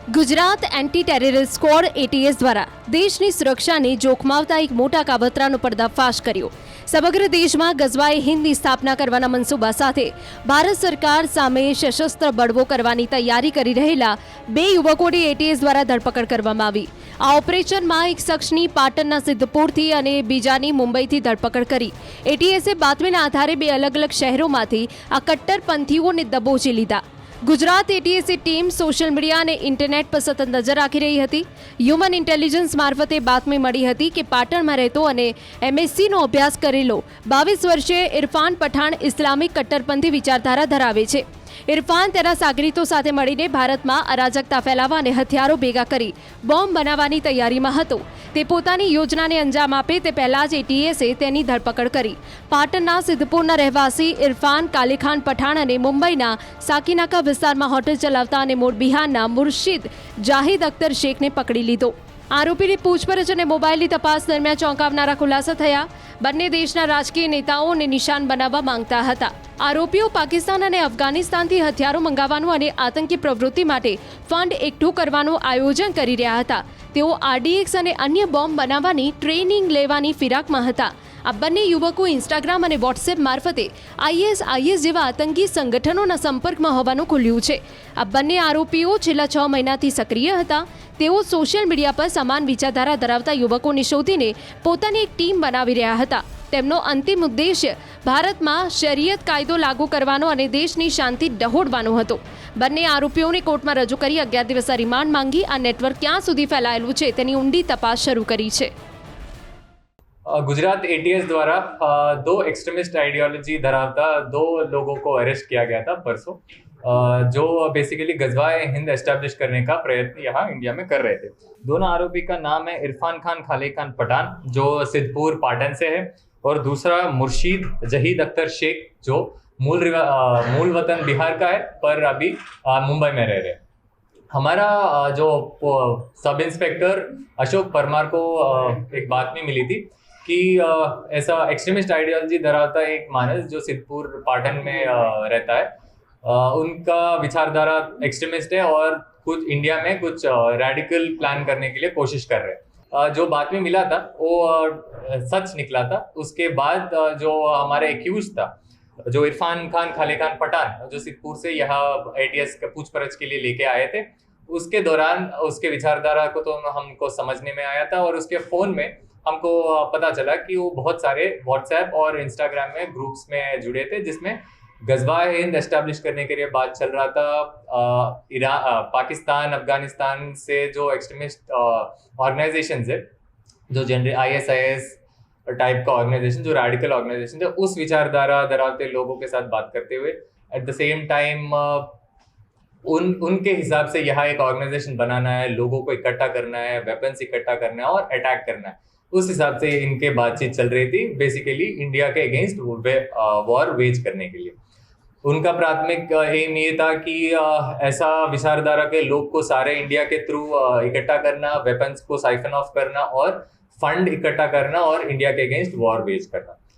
Gujarat anti terrorist squad ATS દ્વારા દેશની સુરક્ષાને જોખમાવતા એક મોટા કાવતરાનો પર્દાફાશ કર્યો। સમગ્ર દેશમાં ગઝવાએ હિંદની સ્થાપના કરવાના મનસૂબા સાથે ભારત સરકાર સામે સશસ્ત્ર બળવો કરવાની તૈયારી કરી રહેલા બે યુવકોની એટીએસ દ્વારા ધરપકડ કરવામાં આવી। આ ઓપરેશનમાં એક શખ્સની પાટણના સિદ્ધપુરથી અને બીજાની મુંબઈથી ધરપકડ કરી એટીએસે બાતમીના આધારે બે અલગ અલગ શહેરોમાંથી આ કટ્ટરપંથીઓને દબોચી લીધા। ગુજરાત એટીએસની ટીમ સોશિયલ મીડિયા અને ઇન્ટરનેટ પર સતત નજર રાખી રહી હતી। હ્યુમન ઇન્ટેલિજન્સ મારફતે બાતમી મળી હતી કે પાટણમાં રહેતો અને એમએસસીનો અભ્યાસ કરેલો 22 વર્ષીય ઇરફાન પઠાણ ઇસ્લામિક કટ્ટરપંથી વિચારધારા ધરાવે છે। ઇરફાન તેના સાગરીતો સાથે મળીને ભારતમાં અરાજકતા ફેલાવવા અને હથિયારો ભેગા કરી બોમ્બ બનાવવાની તૈયારીમાં હતો। તે પોતાની યોજનાને અંજામ આપે તે પહેલાં જ એટીએસે તેની ધરપકડ કરી પાટણના સિદ્ધપુરના રહેવાસી ઇરફાન કાલીખાન પઠાણ અને મુંબઈના સાકીનાકા વિસ્તારમાં હોટેલ ચલાવતા અને મૂળ બિહારના મુર્શિદ જાહિદ અખ્તર શેખને પકડી લીધો। આરોપીની પૂછપરછ અને મોબાઈલની તપાસ દરમિયાન ચોંકાવનારા ખુલાસા થયા। બંને દેશના રાજકીય નેતાઓને નિશાન બનાવવા માંગતા હતા। આરોપીઓ પાકિસ્તાન અને અફઘાનિસ્તાનથી હથિયારો મંગાવવાનું અને આતંકી પ્રવૃત્તિ માટે ફંડ એકઠું કરવાનું આયોજન કરી રહ્યા હતા। તેઓ આરડીએક્સ અને અન્ય બોમ્બ બનાવવાની ટ્રેનિંગ લેવાની ફિરાકમાં હતા। આ બંને યુવકો ઇન્સ્ટાગ્રામ અને વોટ્સએપ મારફતે આઈએસ જેવા આતંકી સંગઠનોના સંપર્કમાં હોવાનું ખુલ્યું છે। આ બંને આરોપીઓ છેલ્લા 6 મહિનાથી સક્રિય હતા। તેઓ સોશિયલ મીડિયા પર સમાન વિચારધારા ધરાવતા યુવકોને શોધીને પોતાની એક ટીમ બનાવી રહ્યા હતા। તેમનો અંતિમ ઉદ્દેશ્ય ભારતમાં શરિયત કાયદો લાગુ કરવાનો અને દેશની શાંતિ ડહોળવાનો હતો। બંને આરોપીઓને કોર્ટમાં રજૂ કરી 11 દિવસના રિમાન્ડ માંગી આ નેટવર્ક ક્યાં સુધી ફેલાયેલું છે તેની ઊંડી તપાસ શરૂ કરી છે। गुजरात एटीएस द्वारा दो एक्सट्रीमिस्ट आइडियोलॉजी धरावता दो लोगों को अरेस्ट किया गया था परसों, जो बेसिकली गज़वाए हिंद एस्टैब्लिश करने का प्रयत्न यहाँ इंडिया में कर रहे थे। दोनों आरोपी का नाम है इरफान खान खालीखान पठान, जो सिद्धपुर पाटन से है, और दूसरा मुर्शीद जहीद अख्तर शेख, जो मूल वतन बिहार का है पर अभी मुंबई में रह रहे हैं। हमारा जो सब इंस्पेक्टर अशोक परमार को एक बातमी मिली थी कि ऐसा एक्सट्रीमिस्ट आइडियोलॉजी धरावता एक मानस जो सिद्धपुर पाटन में रहता है, उनका विचारधारा एक्सट्रीमिस्ट है और कुछ इंडिया में कुछ रेडिकल प्लान करने के लिए कोशिश कर रहे हैं। जो बातमी मिला था वो सच निकला था। उसके बाद जो हमारे एक्यूज था, जो इरफान खान खालीखान पठान, जो सिद्धपुर से यहाँ एटीएस पूछपरछ के लिए लेके आए थे, उसके दौरान उसके विचारधारा को तो हमको समझने में आया था और उसके फ़ोन में हमको पता चला कि वो बहुत सारे व्हाट्सएप और इंस्टाग्राम में ग्रुप्स में जुड़े थे, जिसमें गज़वाए हिंद एस्टैब्लिश करने के लिए बात चल रहा था। पाकिस्तान अफगानिस्तान से जो एक्सट्रीमिस्ट ऑर्गेनाइजेशन है, जो जनरल ISIS टाइप का ऑर्गेनाइजेशन, जो रेडिकल ऑर्गेनाइजेशन है, उस विचारधारा धरावते लोगों के साथ बात करते हुए एट द सेम टाइम उनके हिसाब से यहाँ एक ऑर्गेनाइजेशन बनाना है, लोगों को इकट्ठा करना है, वेपन्स इकट्ठा करना है और अटैक करना है। उस हिसाब से इनके बातचीत चल रही थी, बेसिकली इंडिया के अगेंस्ट वॉर वेज करने के लिए। उनका प्राथमिक एम ये था कि ऐसा विचारधारा के लोग को सारे इंडिया के थ्रू इकट्ठा करना, वेपन्स को साइफन ऑफ करना और फंड इकट्ठा करना और इंडिया के अगेंस्ट वॉर वेज करना।